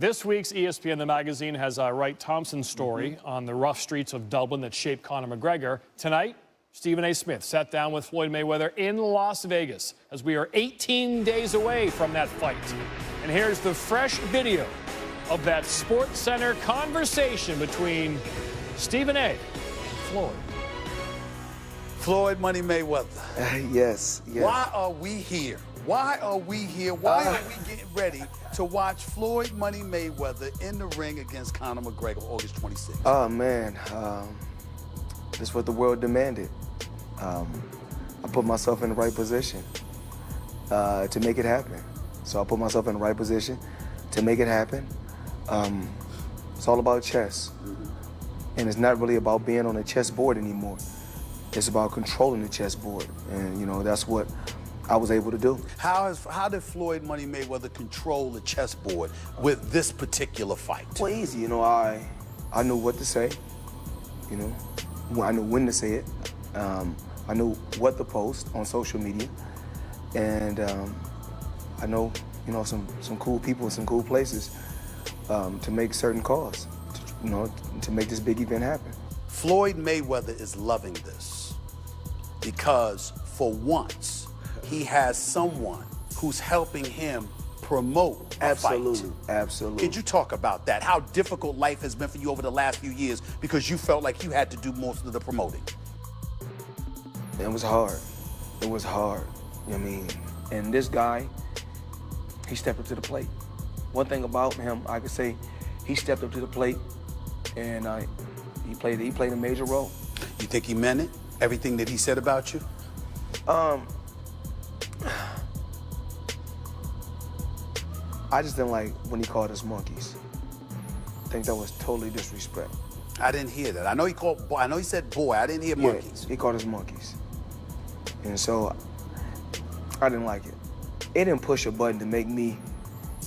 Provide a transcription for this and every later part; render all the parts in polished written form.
This week's ESPN The Magazine has Wright Thompson's story on the rough streets of Dublin that shaped Conor McGregor. Tonight, Stephen A. Smith sat down with Floyd Mayweather in Las Vegas as we are 18 days away from that fight. And here's the fresh video of that SportsCenter conversation between Stephen A. and Floyd. Floyd Money Mayweather. Yes. Why are we here? Why are we here? Why are we getting ready to watch Floyd Money Mayweather in the ring against Conor McGregor August 26th? Oh, man. That's what the world demanded. I put myself in the right position to make it happen. So I put myself in the right position to make it happen. It's all about chess. And it's not really about being on a chessboard anymore. It's about controlling the chessboard. And, you know, that's what I was able to do. How did Floyd Money Mayweather control the chessboard with this particular fight? Well, easy. You know, I knew what to say. You know, I knew when to say it. I knew what to post on social media. And I know, you know, some cool people in some cool places to make certain calls, to make this big event happen. Floyd Mayweather is loving this because for once, he has someone who's helping him promote a fight. Absolutely. Could you talk about that? How difficult life has been for you over the last few years because you felt like you had to do most of the promoting? It was hard. It was hard. I mean, and this guy, he stepped up to the plate. One thing about him, I could say, he stepped up to the plate, and he played a major role. You think he meant it? Everything that he said about you? I just didn't like when he called us monkeys. I think that was totally disrespect. I didn't hear that. I know he said boy. I didn't hear monkeys. He called us monkeys. And so I didn't like it. It didn't push a button to make me,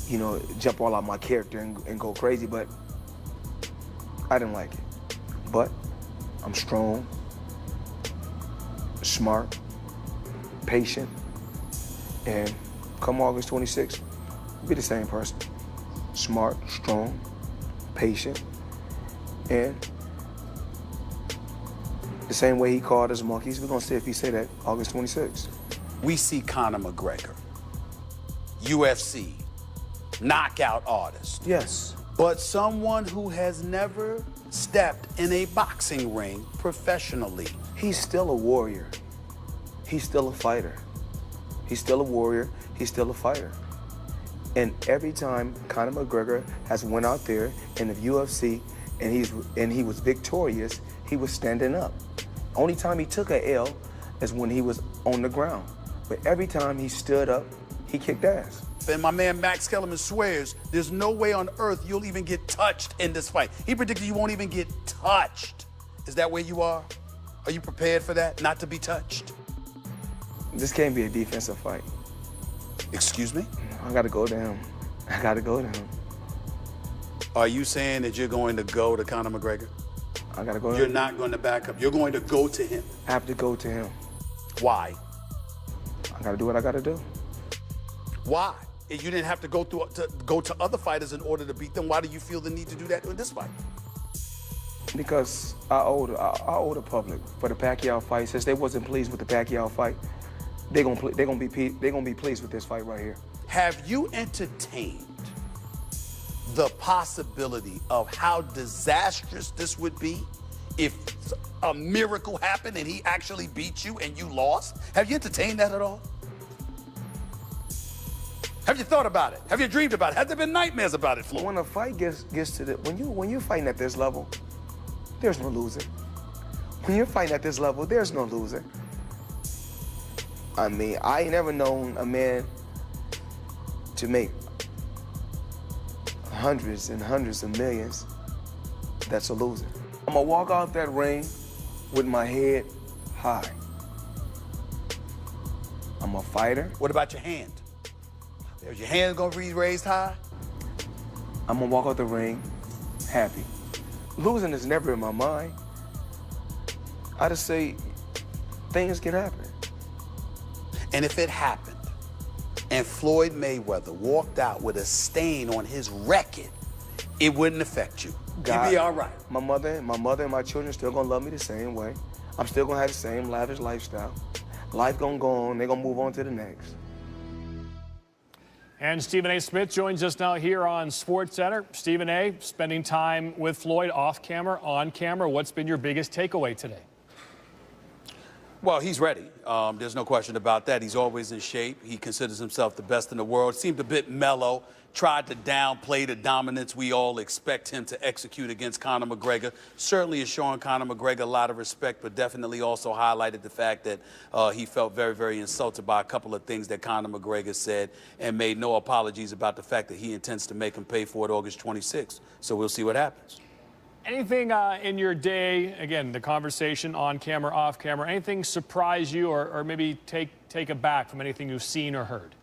you know, jump all out my character and go crazy, but I didn't like it. But I'm strong, smart, patient, and come August 26th, we'll be the same person. Smart, strong, patient, and the same way he called us monkeys, we're gonna see if he say that August 26th. We see Conor McGregor, UFC, knockout artist. Yes. But someone who has never stepped in a boxing ring professionally. He's still a warrior. He's still a fighter. He's still a warrior. He's still a fighter. And every time Conor McGregor has went out there in the UFC and he was victorious, he was standing up. Only time he took a L is when he was on the ground. But every time he stood up, he kicked ass. And my man Max Kellerman swears there's no way on earth you'll even get touched in this fight. He predicted you won't even get touched. Is that where you are? Are you prepared for that, not to be touched? This can't be a defensive fight. Excuse me? I gotta go to him. I gotta go to him. Are you saying that you're going to go to Conor McGregor? I gotta go to him. You're not going to back up. You're going to go to him. I have to go to him. Why? I gotta do what I gotta do. Why? If you didn't have to go to other fighters in order to beat them, why do you feel the need to do that in this fight? Because I owe the public for the Pacquiao fight. Since they wasn't pleased with the Pacquiao fight, they're gonna be pleased with this fight right here. Have you entertained the possibility of how disastrous this would be if a miracle happened and he actually beat you and you lost? Have you entertained that at all? Have you thought about it? Have you dreamed about it? Have there been nightmares about it, Floyd? When a fight gets to the when you're fighting at this level, there's no loser. When you're fighting at this level, there's no loser. I mean, I ain't never known a man to make hundreds and hundreds of millions that's a loser. I'm gonna walk out that ring with my head high. I'm a fighter. What about your hand? Is your hand gonna be raised high? I'm gonna walk out the ring happy. Losing is never in my mind. I just say things can happen. And if it happened, and Floyd Mayweather walked out with a stain on his record it wouldn't affect you. God, You'd be all right. My mother and my children still gonna love me the same way. I'm still gonna have the same lavish lifestyle. Life gonna go on. They're gonna move on to the next. And Stephen A. Smith joins us now here on SportsCenter. Stephen A., spending time with Floyd off camera, on camera. What's been your biggest takeaway today? Well, he's ready. There's no question about that. He's always in shape. He considers himself the best in the world. Seemed a bit mellow. Tried to downplay the dominance we all expect him to execute against Conor McGregor. Certainly is showing Conor McGregor a lot of respect, but definitely also highlighted the fact that he felt very, very insulted by a couple of things that Conor McGregor said and made no apologies about the fact that he intends to make him pay for it August 26th. So we'll see what happens. Anything in your day, again, the conversation on camera, off camera, anything surprise you or maybe take aback from anything you've seen or heard?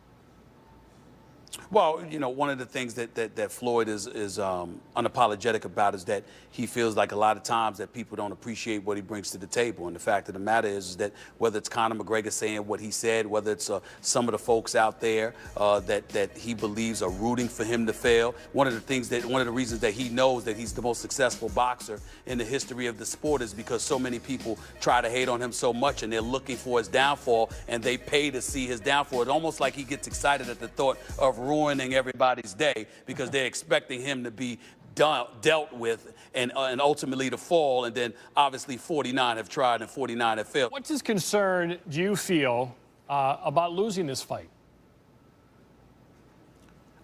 Well, you know, one of the things that Floyd is unapologetic about is that he feels like a lot of times that people don't appreciate what he brings to the table. And the fact of the matter is that whether it's Conor McGregor saying what he said, whether it's some of the folks out there that he believes are rooting for him to fail, one of the reasons that he knows that he's the most successful boxer in the history of the sport is because so many people try to hate on him so much and they're looking for his downfall and they pay to see his downfall. It's almost like he gets excited at the thought of ruining everybody's day because they're expecting him to be dealt with and ultimately to fall, and then obviously 49 have tried and 49 have failed. What's his concern, do you feel, about losing this fight?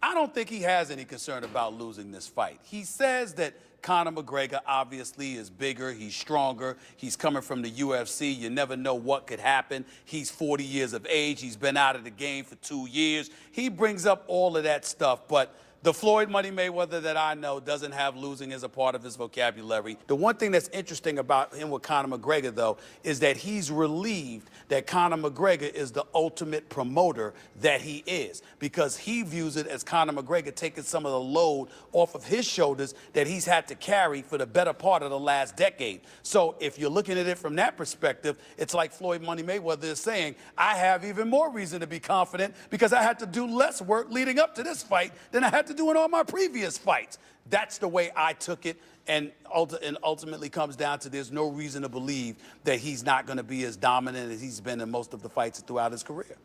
I don't think he has any concern about losing this fight. He says that Conor McGregor obviously is bigger, he's stronger, he's coming from the UFC, you never know what could happen. He's 40 years of age, he's been out of the game for 2 years. He brings up all of that stuff, but the Floyd Money Mayweather that I know doesn't have losing as a part of his vocabulary. The one thing that's interesting about him with Conor McGregor, though, is that he's relieved that Conor McGregor is the ultimate promoter that he is, because he views it as Conor McGregor taking some of the load off of his shoulders that he's had to carry for the better part of the last decade. So if you're looking at it from that perspective, it's like Floyd Money Mayweather is saying, I have even more reason to be confident because I had to do less work leading up to this fight than I had to do in all my previous fights. That's the way I took it, and ultimately comes down to there's no reason to believe that he's not going to be as dominant as he's been in most of the fights throughout his career.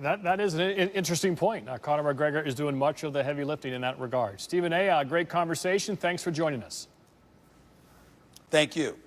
That is an interesting point. Conor McGregor is doing much of the heavy lifting in that regard. Stephen A., great conversation. Thanks for joining us. Thank you.